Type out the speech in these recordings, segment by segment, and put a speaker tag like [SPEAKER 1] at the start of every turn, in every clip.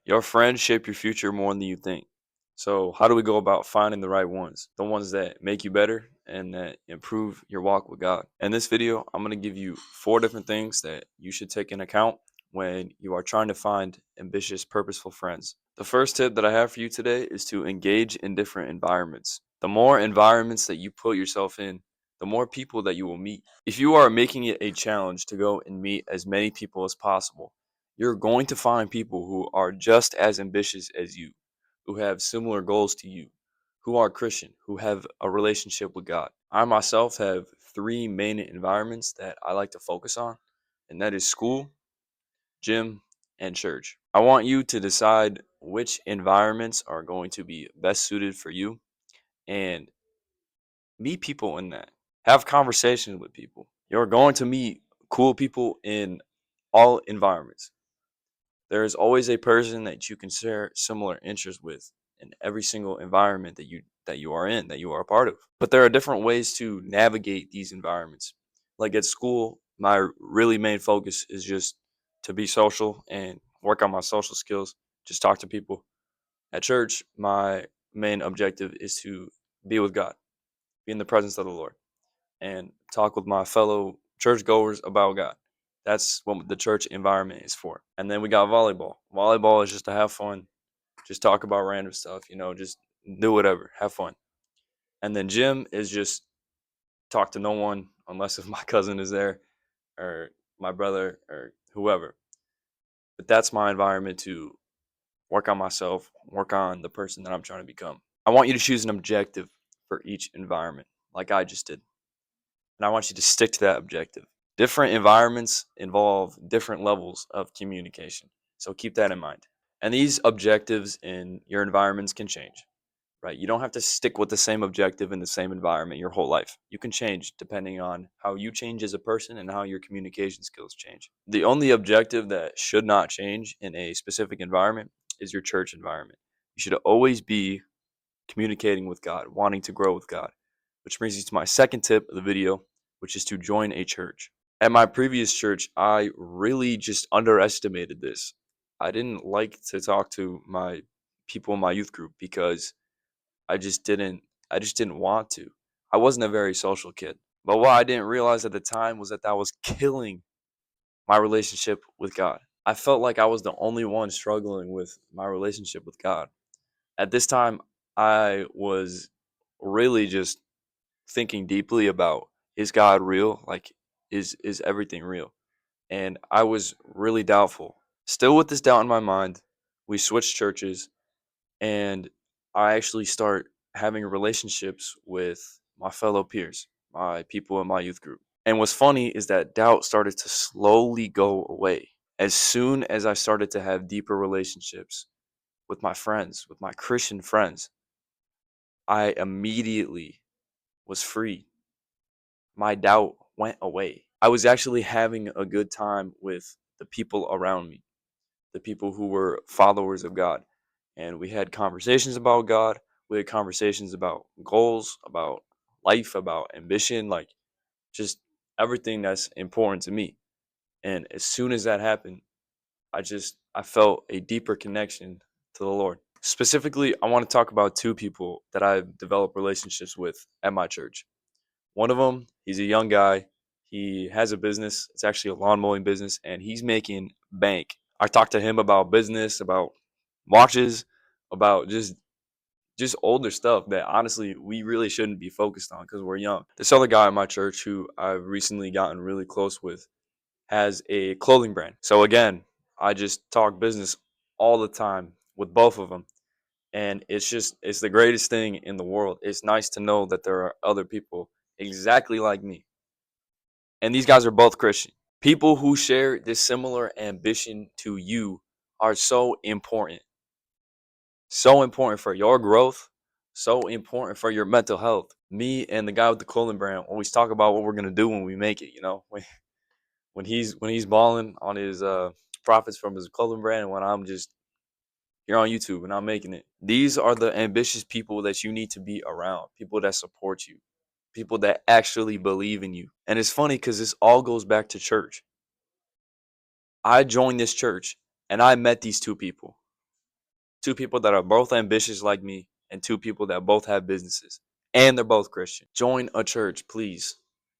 [SPEAKER 1] Your friends shape your future more than you think. So, how do we go about finding the right ones? The ones that make you better and that improve your walk with God. In this video, I'm going to give you 4 different things that you should take into account when you are trying to find ambitious, purposeful friends. The first tip that I have for you today is to engage in different environments. The more environments that you put yourself in, the more people that you will meet. If you are making it a challenge to go and meet as many people as possible, you're going to find people who are just as ambitious as you, who have similar goals to you, who are Christian, who have a relationship with God. I myself have 3 main environments that I like to focus on, and that is school, gym, and church. I want you to decide which environments are going to be best suited for you and meet people in that. Have conversations with people. You're going to meet cool people in all environments. There is always a person that you can share similar interests with in every single environment that you are in, that you are a part of. But there are different ways to navigate these environments. Like at school, my really main focus is just to be social and work on my social skills, just talk to people. At church, my main objective is to be with God, be in the presence of the Lord, and talk with my fellow churchgoers about God. That's what the church environment is for. And then we got volleyball. Volleyball is just to have fun, just talk about random stuff, just do whatever, have fun. And then gym is just talk to no one unless if my cousin is there or my brother or whoever. But that's my environment to work on myself, work on the person that I'm trying to become. I want you to choose an objective for each environment, like I just did. And I want you to stick to that objective. Different environments involve different levels of communication. So keep that in mind. And these objectives in your environments can change, right? You don't have to stick with the same objective in the same environment your whole life. You can change depending on how you change as a person and how your communication skills change. The only objective that should not change in a specific environment is your church environment. You should always be communicating with God, wanting to grow with God, which brings you to my second tip of the video, which is to join a church. At my previous church, I really just underestimated this. I didn't like to talk to my people in my youth group because I just didn't I just didn't want to. I wasn't a very social kid. But what I didn't realize at the time was that was killing my relationship with God. I felt like I was the only one struggling with my relationship with God. At this time, I was really just thinking deeply about, is God real? Like, is everything real? And I was really doubtful. Still with this doubt in my mind, we switched churches, and I actually start having relationships with my fellow peers, my people in my youth group. And what's funny is that doubt started to slowly go away as soon as I started to have deeper relationships with my friends, with my Christian friends. I immediately was free. My doubt went away. I was actually having a good time with the people around me, the people who were followers of God. And we had conversations about God. We had conversations about goals, about life, about ambition, like just everything that's important to me. And as soon as that happened, I felt a deeper connection to the Lord. Specifically, I want to talk about 2 people that I've developed relationships with at my church. One of them, he's a young guy. He has a business. It's actually a lawn mowing business, and he's making bank. I talked to him about business, about watches, about just older stuff that honestly we really shouldn't be focused on because we're young. This other guy at my church who I've recently gotten really close with has a clothing brand. So again, I just talk business all the time with both of them, and it's the greatest thing in the world. It's nice to know that there are other people exactly like me, and these guys are both Christian. People who share this similar ambition to you are so important for your growth, so important for your mental health. Me and the guy with the clothing brand always talk about what we're gonna do when we make it. When he's balling on his profits from his clothing brand, and when I'm just here on YouTube and I'm making it. These are the ambitious people that you need to be around. People that support you, people that actually believe in you. And it's funny because this all goes back to church. I joined this church and I met these 2 people. two people that are both ambitious like me, and two people that both have businesses, and they're both Christian. Join a church, please.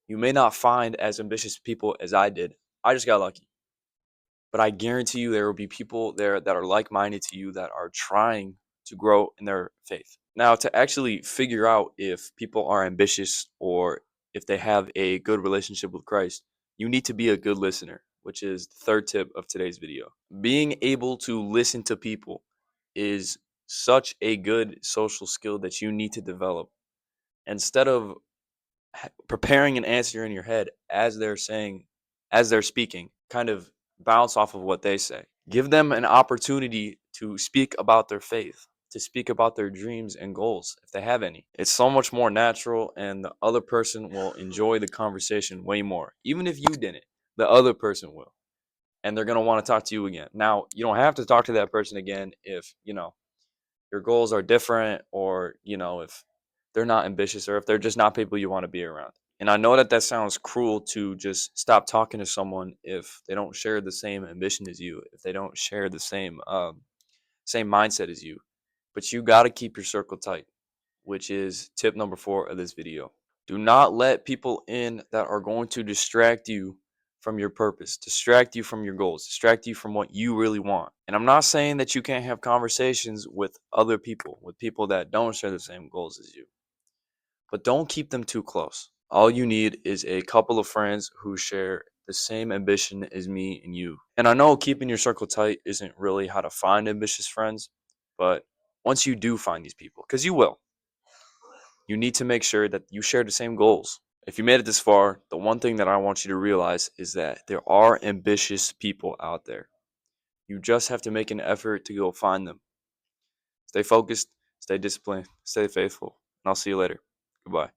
[SPEAKER 1] You may not find as ambitious people as I did. I just got lucky. But I guarantee you there will be people there that are like-minded to you that are trying to grow in their faith. Now, to actually figure out if people are ambitious or if they have a good relationship with Christ, you need to be a good listener, which is the third tip of today's video. Being able to listen to people is such a good social skill that you need to develop. Instead of preparing an answer in your head as they're speaking, kind of bounce off of what they say. Give them an opportunity to speak about their faith, to speak about their dreams and goals if they have any. It's so much more natural, and the other person will enjoy the conversation way more. Even if you didn't, the other person will. And they're going to want to talk to you again. Now, you don't have to talk to that person again if, your goals are different, or, if they're not ambitious, or if they're just not people you want to be around. And I know that that sounds cruel to just stop talking to someone if they don't share the same ambition as you, if they don't share the same mindset as you. But you got to keep your circle tight, which is tip number 4 of this video. Do not let people in that are going to distract you from your purpose, distract you from your goals, distract you from what you really want. And I'm not saying that you can't have conversations with other people, with people that don't share the same goals as you, but don't keep them too close. All you need is a couple of friends who share the same ambition as me and you. And I know keeping your circle tight isn't really how to find ambitious friends, but once you do find these people, because you will, you need to make sure that you share the same goals. If you made it this far, the one thing that I want you to realize is that there are ambitious people out there. You just have to make an effort to go find them. Stay focused, stay disciplined, stay faithful, and I'll see you later. Goodbye.